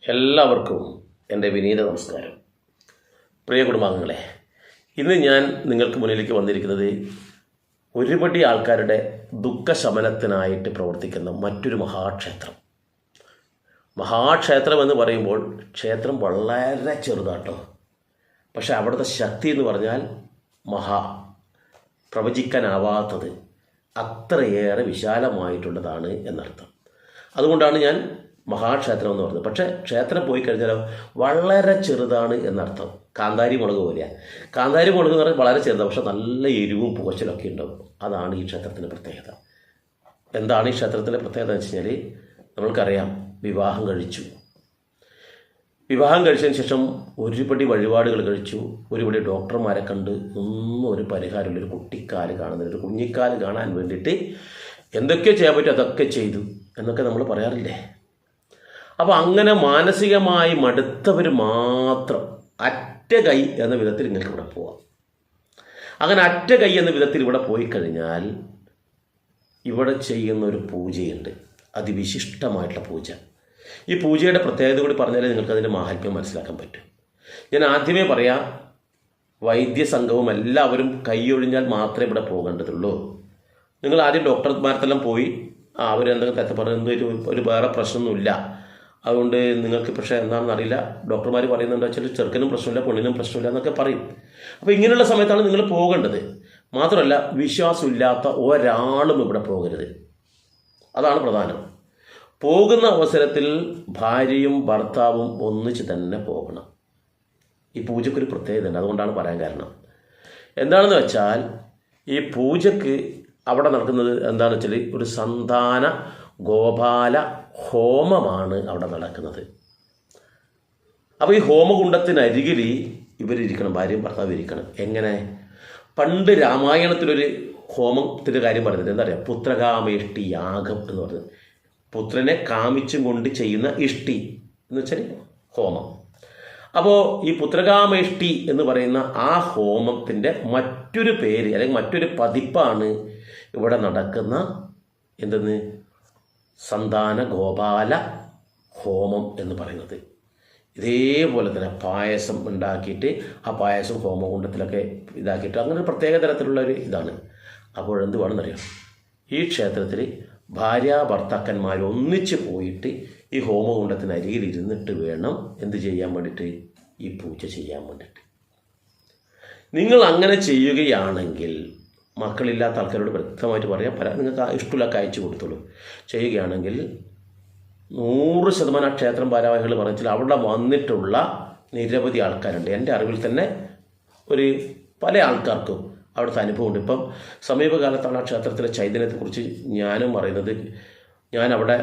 എല്ലാവർക്കും എൻ്റെ വിനീത നമസ്കാരം. പ്രിയ കുടുംബാംഗങ്ങളെ, ഇന്ന് ഞാൻ നിങ്ങൾക്ക് മുന്നിലേക്ക് വന്നിരിക്കുന്നത് ഒരുപടി ആൾക്കാരുടെ ദുഃഖശമനത്തിനായിട്ട് പ്രവർത്തിക്കുന്ന മറ്റൊരു മഹാക്ഷേത്രം എന്ന് പറയുമ്പോൾ ക്ഷേത്രം വളരെ ചെറുതാട്ടോ. പക്ഷെ അവിടുത്തെ ശക്തി എന്ന് പറഞ്ഞാൽ പ്രവചിക്കാനാവാത്തത്, അത്രയേറെ വിശാലമായിട്ടുള്ളതാണ് എന്നർത്ഥം. അതുകൊണ്ടാണ് ഞാൻ മഹാക്ഷേത്രം എന്ന് പറഞ്ഞത്. പക്ഷേ ക്ഷേത്രം പോയി കഴിഞ്ഞാൽ വളരെ ചെറുതാണ് എന്നർത്ഥം. കാന്താരി മുളക് പോലെയാണ്. കാന്താരി മുളക് എന്ന് പറഞ്ഞാൽ വളരെ ചെറുതാണ്, പക്ഷെ നല്ല എരിവും പുകച്ചിലൊക്കെ ഉണ്ടാവും. അതാണ് ഈ ക്ഷേത്രത്തിൻ്റെ പ്രത്യേകത. എന്താണ് ഈ ക്ഷേത്രത്തിൻ്റെ പ്രത്യേകത എന്ന് വെച്ച് കഴിഞ്ഞാൽ, നമ്മൾക്കറിയാം, വിവാഹം കഴിച്ചതിന് ശേഷം ഒരുപടി വഴിപാടുകൾ കഴിച്ചു, ഒരുപടി ഡോക്ടർമാരെ കണ്ട് ഒന്നും ഒരു പരിഹാരമില്ല. ഒരു കുട്ടിക്കാല് കാണുന്നില്ല, ഒരു കുഞ്ഞിക്കാല് കാണാൻ വേണ്ടിയിട്ട് എന്തൊക്കെ ചെയ്യാൻ പറ്റും അതൊക്കെ ചെയ്തു എന്നൊക്കെ നമ്മൾ പറയാറില്ലേ. അപ്പോൾ അങ്ങനെ മാനസികമായി മടുത്തവർ മാത്രം അറ്റ കൈ എന്ന വിധത്തിൽ നിങ്ങൾക്ക് ഇവിടെ പോവാം. അങ്ങനെ അറ്റ കൈ എന്ന വിധത്തിൽ ഇവിടെ പോയി കഴിഞ്ഞാൽ ഇവിടെ ചെയ്യുന്ന ഒരു പൂജയുണ്ട്, അതിവിശിഷ്ടമായിട്ടുള്ള പൂജ. ഈ പൂജയുടെ പ്രത്യേകത കൂടി പറഞ്ഞാലേ നിങ്ങൾക്ക് അതിൻ്റെ മാഹാത്മ്യം മനസ്സിലാക്കാൻ പറ്റും. ഞാൻ ആദ്യമേ പറയാം, വൈദ്യസംഘവും എല്ലാവരും കൈയൊഴിഞ്ഞാൽ മാത്രമേ ഇവിടെ പോകേണ്ടതുള്ളൂ. നിങ്ങൾ ആദ്യം ഡോക്ടർമാർക്കെല്ലാം പോയി അവരെന്തെങ്കിലും തെറ്റ് പറയുന്നത് ഒരു വേറെ പ്രശ്നമൊന്നുമില്ല, അതുകൊണ്ട് നിങ്ങൾക്ക് പക്ഷേ എന്താണെന്ന് അറിയില്ല, ഡോക്ടർമാർ പറയുന്നുണ്ട് വെച്ചാൽ ചെറുക്കനും പ്രശ്നമില്ല പെണ്ണിനും പ്രശ്നമില്ല എന്നൊക്കെ പറയും. അപ്പോൾ ഇങ്ങനെയുള്ള സമയത്താണ് നിങ്ങൾ പോകേണ്ടത്. മാത്രമല്ല, വിശ്വാസമില്ലാത്ത ഒരാളും ഇവിടെ പോകരുത്, അതാണ് പ്രധാനം. പോകുന്ന അവസരത്തിൽ ഭാര്യയും ഭർത്താവും ഒന്നിച്ച് തന്നെ പോകണം. ഈ പൂജയ്ക്കൊരു പ്രത്യേകത ഉണ്ട്, അതുകൊണ്ടാണ് പറയാൻ കാരണം. എന്താണെന്ന് വെച്ചാൽ, ഈ പൂജയ്ക്ക് അവിടെ നടക്കുന്നത് എന്താണെന്ന് വെച്ചാൽ ഒരു സന്താന ഗോപാല ഹോമമാണ് അവിടെ നടക്കുന്നത്. അപ്പോൾ ഈ ഹോമകുണ്ടത്തിനരികിൽ ഇവരിയ്ക്കണം, ഭാര്യയും ഭർത്താവ് ഇരിക്കണം. എങ്ങനെ? പണ്ട് രാമായണത്തിലൊരു ഹോമത്തിൻ്റെ കാര്യം പറയുന്നത് എന്താ പറയുക, പുത്രകാമേഷ്ടി യാഗം എന്ന് പറയുന്നത്. പുത്രനെ കാമിച്ചും കൊണ്ട് ചെയ്യുന്ന ഇഷ്ടി എന്ന് വെച്ചാൽ ഹോമം. അപ്പോൾ ഈ പുത്രകാമേഷ്ടി എന്ന് പറയുന്ന ആ ഹോമത്തിൻ്റെ മറ്റൊരു പേര് അല്ലെങ്കിൽ മറ്റൊരു പതിപ്പാണ് ഇവിടെ നടക്കുന്ന എന്തെന്ന് സന്താന ഗോപാല ഹോമം എന്ന് പറയുന്നത്. ഇതേപോലെ തന്നെ പായസം ഉണ്ടാക്കിയിട്ട് ആ പായസം ഹോമകുണ്ടത്തിലൊക്കെ ഇതാക്കിയിട്ട് അങ്ങനെ ഒരു പ്രത്യേക തരത്തിലുള്ളൊരു ഇതാണ്. അപ്പോഴെന്ത് വേണമെന്നറിയാം, ഈ ക്ഷേത്രത്തിൽ ഭാര്യ ഭർത്താക്കന്മാർ ഒന്നിച്ച് പോയിട്ട് ഈ ഹോമകുണ്ടത്തിനരികിൽ ഇരുന്നിട്ട് വേണം എന്ത് ചെയ്യാൻ വേണ്ടിയിട്ട്, ഈ പൂജ ചെയ്യാൻ വേണ്ടിയിട്ട്. നിങ്ങൾ അങ്ങനെ ചെയ്യുകയാണെങ്കിൽ, മക്കളില്ലാത്ത ആൾക്കാരോട് വ്യക്തമായിട്ട് പറയാം, നിങ്ങൾക്ക് ഇഷ്ടമില്ലൊക്കെ അയച്ചു കൊടുത്തോളൂ. ചെയ്യുകയാണെങ്കിൽ 100% ക്ഷേത്രം ഭാരവാഹികൾ പറഞ്ഞാൽ അവിടെ വന്നിട്ടുള്ള നിരവധി ആൾക്കാരുണ്ട്. എൻ്റെ അറിവിൽ തന്നെ പല ആൾക്കാർക്കും അവിടുത്തെ അനുഭവമുണ്ട്. ഇപ്പം സമീപകാലത്താണ് ആ ക്ഷേത്രത്തിലെ ചൈതന്യത്തെക്കുറിച്ച് ഞാനും പറയുന്നത്. ഞാൻ അവിടെ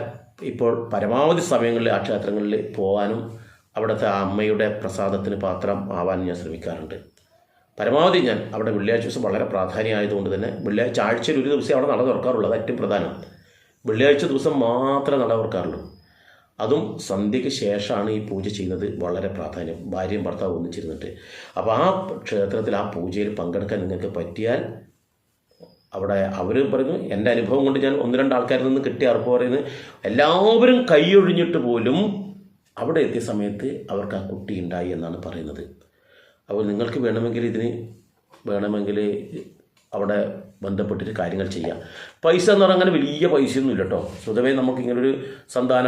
ഇപ്പോൾ പരമാവധി സമയങ്ങളിൽ ആ ക്ഷേത്രങ്ങളിൽ പോകാനും അവിടുത്തെ അമ്മയുടെ പ്രസാദത്തിന് പാത്രം ആവാൻ ഞാൻ ശ്രമിക്കാറുണ്ട്. പരമാവധി ഞാൻ അവിടെ വെള്ളിയാഴ്ച ദിവസം വളരെ പ്രാധാന്യമായതുകൊണ്ട് തന്നെ വെള്ളിയാഴ്ച ആഴ്ചയിൽ ഒരു ദിവസം അവിടെ നട തുറക്കാറുള്ളൂ. അത് ഏറ്റവും പ്രധാനം. വെള്ളിയാഴ്ച ദിവസം മാത്രമേ നട തുറക്കാറുള്ളൂ. അതും സന്ധ്യയ്ക്ക് ശേഷമാണ് ഈ പൂജ ചെയ്യുന്നത്. വളരെ പ്രാധാന്യം, ഭാര്യയും ഭർത്താവും ഒന്നിച്ചിരുന്നിട്ട്. അപ്പോൾ ആ ക്ഷേത്രത്തിൽ ആ പൂജയിൽ പങ്കെടുക്കാൻ നിങ്ങൾക്ക് പറ്റിയാൽ, അവിടെ അവർ പറയുന്നു, എൻ്റെ അനുഭവം കൊണ്ട് ഞാൻ 1-2 ആൾക്കാരിൽ നിന്ന് കിട്ടിയ അറിവ് പറയുന്നത്, എല്ലാവരും കൈയൊഴിഞ്ഞിട്ട് പോലും അവിടെ എത്തിയ സമയത്ത് അവർക്ക് ആ കുട്ടി ഉണ്ടായി എന്നാണ് പറയുന്നത്. അപ്പോൾ നിങ്ങൾക്ക് വേണമെങ്കിൽ അവിടെ ബന്ധപ്പെട്ടിട്ട് കാര്യങ്ങൾ ചെയ്യാം. പൈസ എന്ന് പറഞ്ഞാൽ അങ്ങനെ വലിയ പൈസയൊന്നും ഇല്ല കേട്ടോ. സ്വതവേ നമുക്കിങ്ങനൊരു സന്താന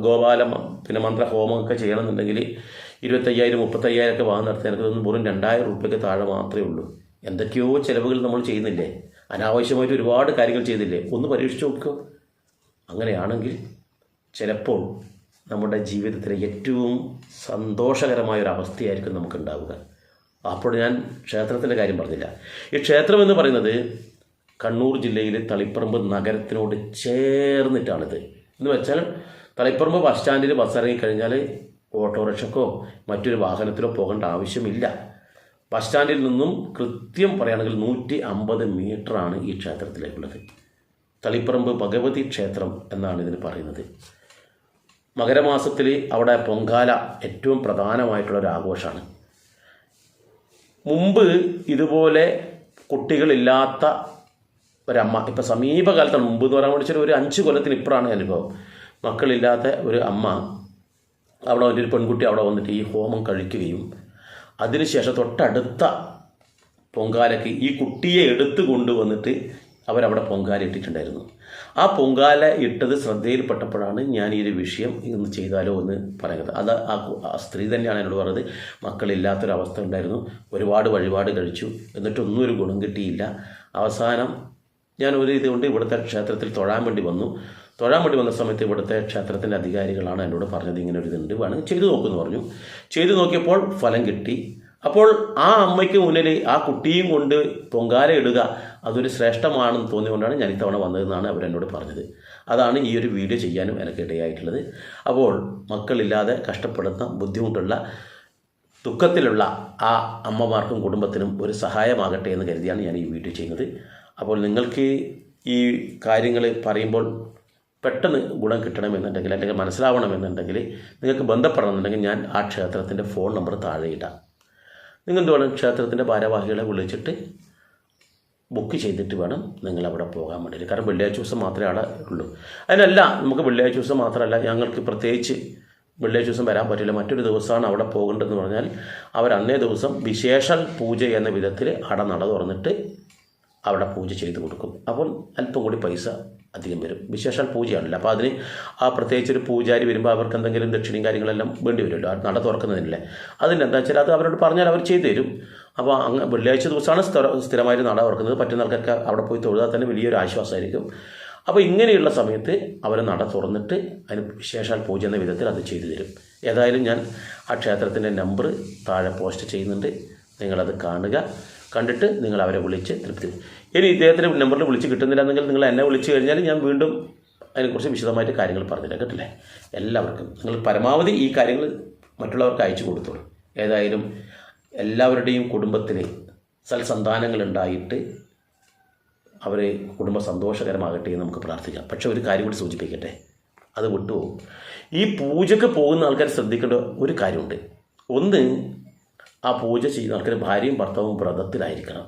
ഗോപാല മന്ത്രഹോമമൊക്കെ ചെയ്യണമെന്നുണ്ടെങ്കിൽ 25,000 35,000 ഒക്കെ വാങ്ങുന്ന നടത്തി എനിക്ക് തോന്നുന്നു വെറും 2,000 രൂപയ്ക്ക് താഴെ മാത്രമേ ഉള്ളൂ. എന്തൊക്കെയോ ചിലവുകൾ നമ്മൾ ചെയ്യുന്നില്ലേ, അനാവശ്യമായിട്ട് ഒരുപാട് കാര്യങ്ങൾ ചെയ്തില്ലേ, ഒന്ന് പരീക്ഷിച്ച് നോക്കുക. അങ്ങനെയാണെങ്കിൽ ചിലപ്പോൾ നമ്മുടെ ജീവിതത്തിലെ ഏറ്റവും സന്തോഷകരമായൊരവസ്ഥയായിരിക്കും നമുക്കുണ്ടാവുക. അപ്പോൾ ഞാൻ ക്ഷേത്രത്തിൻ്റെ കാര്യം പറഞ്ഞില്ല. ഈ ക്ഷേത്രം എന്ന് പറയുന്നത് കണ്ണൂർ ജില്ലയിലെ തളിപ്പറമ്പ് നഗരത്തിനോട് ചേർന്നിട്ടാണിത്. എന്ന് വെച്ചാൽ തളിപ്പറമ്പ് ബസ് സ്റ്റാൻഡിൽ ബസ് ഇറങ്ങിക്കഴിഞ്ഞാൽ ഓട്ടോറിക്ഷക്കോ മറ്റൊരു വാഹനത്തിലോ പോകേണ്ട ആവശ്യമില്ല. ബസ് സ്റ്റാൻഡിൽ നിന്നും കൃത്യം പറയുകയാണെങ്കിൽ 150 മീറ്ററാണ് ഈ ക്ഷേത്രത്തിലേക്കുള്ളത്. തളിപ്പറമ്പ് ഭഗവതി ക്ഷേത്രം എന്നാണ് ഇതിന് പറയുന്നത്. മകരമാസത്തിൽ അവിടെ പൊങ്കാല ഏറ്റവും പ്രധാനമായിട്ടുള്ളൊരു ആഘോഷമാണ്. മുമ്പ് ഇതുപോലെ കുട്ടികളില്ലാത്ത ഒരമ്മ, ഇപ്പം സമീപകാലത്താണ്, മുമ്പ് എന്ന് പറയാൻ വേണ്ടി ഒരു 5 കൊല്ലത്തിന് ഇപ്പുറമാണ് അനുഭവം. മക്കളില്ലാത്ത ഒരു അമ്മ അവിടെ ഒരു പെൺകുട്ടി അവിടെ വന്നിട്ട് ഈ ഹോമം കഴിക്കുകയും അതിനുശേഷം തൊട്ടടുത്ത പൊങ്കാലയ്ക്ക് ഈ കുട്ടിയെ എടുത്തു കൊണ്ടുവന്നിട്ട് അവരവിടെ പൊങ്കാല ഇട്ടിട്ടുണ്ടായിരുന്നു. ആ പൊങ്കാല ഇട്ടത് ശ്രദ്ധയിൽപ്പെട്ടപ്പോഴാണ് ഞാൻ ഈ ഒരു വിഷയം ഇന്ന് ചെയ്താലോ എന്ന് പറയുന്നത്. അത് ആ സ്ത്രീ തന്നെയാണ് എന്നോട് പറഞ്ഞത്. മക്കളില്ലാത്തൊരവസ്ഥ ഉണ്ടായിരുന്നു, ഒരുപാട് വഴിപാട് കഴിച്ചു, എന്നിട്ടൊന്നും ഒരു ഗുണം കിട്ടിയില്ല. അവസാനം ഞാൻ ഒരു ഇതുകൊണ്ട് ഇവിടുത്തെ ക്ഷേത്രത്തിൽ തൊഴാൻ വേണ്ടി വന്ന സമയത്ത് ഇവിടുത്തെ ക്ഷേത്രത്തിൻ്റെ അധികാരികളാണ് എന്നോട് പറഞ്ഞത് ഇങ്ങനെ ഒരു ഇതുണ്ട്, വേണമെങ്കിൽ ചെയ്തു നോക്കുമെന്ന് പറഞ്ഞു. ചെയ്തു നോക്കിയപ്പോൾ ഫലം കിട്ടി. അപ്പോൾ ആ അമ്മയ്ക്ക് മുന്നിൽ ആ കുട്ടിയും കൊണ്ട് പൊങ്കാല ഇടുക അതൊരു ശ്രേഷ്ഠമാണെന്ന് തോന്നിയുകൊണ്ടാണ് ഞാൻ ഇത്തവണ വന്നതെന്നാണ് അവരെന്നോട് പറഞ്ഞത്. അതാണ് ഈ ഒരു വീഡിയോ ചെയ്യാനും എനിക്ക് ഇടയായിട്ടുള്ളത്. അപ്പോൾ മക്കളില്ലാതെ കഷ്ടപ്പെടുന്ന, ബുദ്ധിമുട്ടുള്ള, ദുഃഖത്തിലുള്ള ആ അമ്മമാർക്കും കുടുംബത്തിനും ഒരു സഹായമാകട്ടെ എന്ന് കരുതിയാണ് ഞാൻ ഈ വീഡിയോ ചെയ്യുന്നത്. അപ്പോൾ നിങ്ങൾക്ക് ഈ കാര്യങ്ങൾ പറയുമ്പോൾ പെട്ടെന്ന് ഗുണം കിട്ടണമെന്നുണ്ടെങ്കിൽ അല്ലെങ്കിൽ മനസ്സിലാവണമെന്നുണ്ടെങ്കിൽ നിങ്ങൾക്ക് ബന്ധപ്പെടണമെന്നുണ്ടെങ്കിൽ ഞാൻ ആ ക്ഷേത്രത്തിൻ്റെ ഫോൺ നമ്പർ താഴെ ഇടാം. നിങ്ങൾ എന്ത് വേണം, ക്ഷേത്രത്തിൻ്റെ ഭാരവാഹികളെ വിളിച്ചിട്ട് ബുക്ക് ചെയ്തിട്ട് വേണം നിങ്ങൾ അവിടെ പോകാൻ വേണ്ടിയിട്ട്. കാരണം വെള്ളിയാഴ്ച ദിവസം മാത്രമേ അവിടെ ഉള്ളൂ. അതിനല്ല, നമുക്ക് വെള്ളിയാഴ്ച ദിവസം മാത്രമല്ല, ഞങ്ങൾക്ക് പ്രത്യേകിച്ച് വെള്ളിയാഴ്ച ദിവസം വരാൻ പറ്റില്ല, മറ്റൊരു ദിവസമാണ് അവിടെ പോകേണ്ടതെന്ന് പറഞ്ഞാൽ അവർ അന്നേ ദിവസം വിശേഷ പൂജ എന്ന വിധത്തിൽ അവിടെ നട തുറന്നിട്ട് അവിടെ പൂജ ചെയ്ത് കൊടുക്കും. അപ്പോൾ അല്പം കൂടി പൈസ അധികം വരും. വിശേഷാൽ പൂജയാണല്ലോ, അപ്പോൾ അതിന് ആ പ്രത്യേകിച്ചൊരു പൂജാരി വരുമ്പോൾ അവർക്ക് എന്തെങ്കിലും ദക്ഷിണയും കാര്യങ്ങളെല്ലാം വേണ്ടി വരുമല്ലോ നട തുറക്കുന്നതിനല്ലേ. അതിനെന്താ വെച്ചാൽ അത് അവരോട് പറഞ്ഞാൽ അവർ ചെയ്തു തരും. അപ്പോൾ വെള്ളിയാഴ്ച ദിവസമാണ് സ്ഥിരമായിട്ട് നട തുറക്കുന്നത്. പറ്റുന്ന ആൾക്കാർക്ക് അവിടെ പോയി തൊഴുതാൽ തന്നെ വലിയൊരു ആശ്വാസമായിരിക്കും. അപ്പോൾ ഇങ്ങനെയുള്ള സമയത്ത് അവർ നട തുറന്നിട്ട് അതിന് വിശേഷാൽ പൂജ എന്ന വിധത്തിൽ അത് ചെയ്തു തരും. ഏതായാലും ഞാൻ ആ ക്ഷേത്രത്തിൻ്റെ നമ്പർ താഴെ പോസ്റ്റ് ചെയ്യുന്നുണ്ട്, നിങ്ങളത് കാണുക. കണ്ടിട്ട് നിങ്ങൾ അവരെ വിളിച്ച് തൃപ്തി. ഇനി ഇദ്ദേഹത്തിൻ്റെ നമ്പറിൽ വിളിച്ച് കിട്ടുന്നില്ല എന്നെങ്കിൽ നിങ്ങൾ എന്നെ വിളിച്ച് കഴിഞ്ഞാൽ ഞാൻ വീണ്ടും അതിനെക്കുറിച്ച് വിശദമായിട്ട് കാര്യങ്ങൾ പറഞ്ഞില്ല, കേട്ടില്ലേ. എല്ലാവർക്കും നിങ്ങൾ പരമാവധി ഈ കാര്യങ്ങൾ മറ്റുള്ളവർക്ക് അയച്ചു കൊടുത്തോളൂ. ഏതായാലും എല്ലാവരുടെയും കുടുംബത്തിൽ സൽസന്താനങ്ങളുണ്ടായിട്ട് അവർ കുടുംബം സന്തോഷകരമാകട്ടെ എന്ന് നമുക്ക് പ്രാർത്ഥിക്കാം. പക്ഷേ ഒരു കാര്യം കൂടി സൂചിപ്പിക്കട്ടെ, അത് വിട്ടുപോകും. ഈ പൂജയ്ക്ക് പോകുന്ന ആൾക്കാർ ശ്രദ്ധിക്കേണ്ട ഒരു കാര്യമുണ്ട്. ഒന്ന്, ആ പൂജ ചെയ്യുന്ന ആൾക്കാർ ഭാര്യയും ഭർത്താവും വ്രതത്തിലായിരിക്കണം.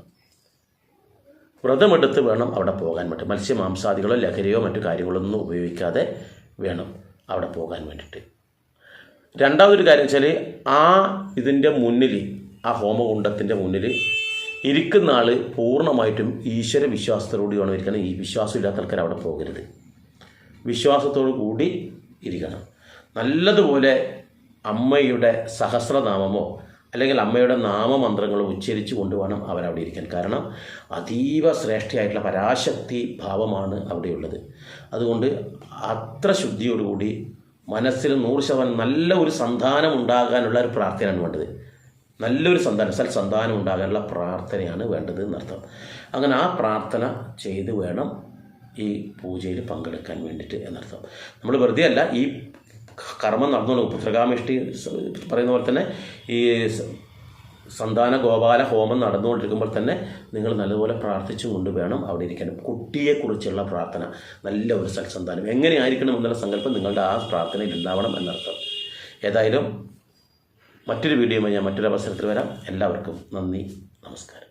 വ്രതമെടുത്ത് വേണം അവിടെ പോകാൻ വേണ്ടി. മത്സ്യമാംസാദികളോ ലഹരിയോ മറ്റു കാര്യങ്ങളൊന്നും ഉപയോഗിക്കാതെ വേണം അവിടെ പോകാൻ വേണ്ടിയിട്ട്. രണ്ടാമതൊരു കാര്യം വെച്ചാൽ ആ ഇതിൻ്റെ മുന്നിൽ, ആ ഹോമകുണ്ടത്തിൻ്റെ മുന്നിൽ ഇരിക്കുന്ന ആൾ പൂർണ്ണമായിട്ടും ഈശ്വര വിശ്വാസത്തോടുകൂടിയാണ് ഇരിക്കണം. ഈ വിശ്വാസമില്ലാത്ത ആൾക്കാർ അവിടെ പോകരുത്. വിശ്വാസത്തോടു കൂടി ഇരിക്കണം. നല്ലതുപോലെ അമ്മയുടെ സഹസ്രനാമമോ അല്ലെങ്കിൽ അമ്മയുടെ നാമമന്ത്രങ്ങൾ ഉച്ചരിച്ചു കൊണ്ടുവേണം അവരവിടെ ഇരിക്കാൻ. കാരണം അതീവ ശ്രേഷ്ഠയായിട്ടുള്ള പരാശക്തി ഭാവമാണ് അവിടെയുള്ളത്. അതുകൊണ്ട് അത്ര ശുദ്ധിയോടുകൂടി മനസ്സിൽ 100% നല്ല ഒരു സന്താനം ഉണ്ടാകാനുള്ള ഒരു പ്രാർത്ഥനയാണ് വേണ്ടത്. നല്ലൊരു സന്താനം ഉണ്ടാകാനുള്ള പ്രാർത്ഥനയാണ് വേണ്ടത് എന്നർത്ഥം. അങ്ങനെ ആ പ്രാർത്ഥന ചെയ്ത് വേണം ഈ പൂജയിൽ പങ്കെടുക്കാൻ വേണ്ടിയിട്ട് എന്നർത്ഥം. നമ്മൾ വെറുതെ അല്ല ഈ കർമ്മം നടന്നുകൊണ്ട് പുത്രകാമേഷ്ടി പറയുന്ന പോലെ തന്നെ ഈ സന്താന ഗോപാല ഹോമം നടന്നുകൊണ്ടിരിക്കുമ്പോൾ തന്നെ നിങ്ങൾ നല്ലതുപോലെ പ്രാർത്ഥിച്ചും കൊണ്ട് വേണം അവിടെ ഇരിക്കാൻ. കുട്ടിയെക്കുറിച്ചുള്ള പ്രാർത്ഥന, നല്ല ഒരു സൽസന്താനം എങ്ങനെയായിരിക്കണം എന്നുള്ള സങ്കല്പം നിങ്ങളുടെ ആ പ്രാർത്ഥനയിൽ ഉണ്ടാവണം എന്നർത്ഥം. ഏതായാലും മറ്റൊരു വീഡിയോയുമായി ഞാൻ മറ്റൊരു അവസരത്തിൽ വരാം. എല്ലാവർക്കും നന്ദി, നമസ്കാരം.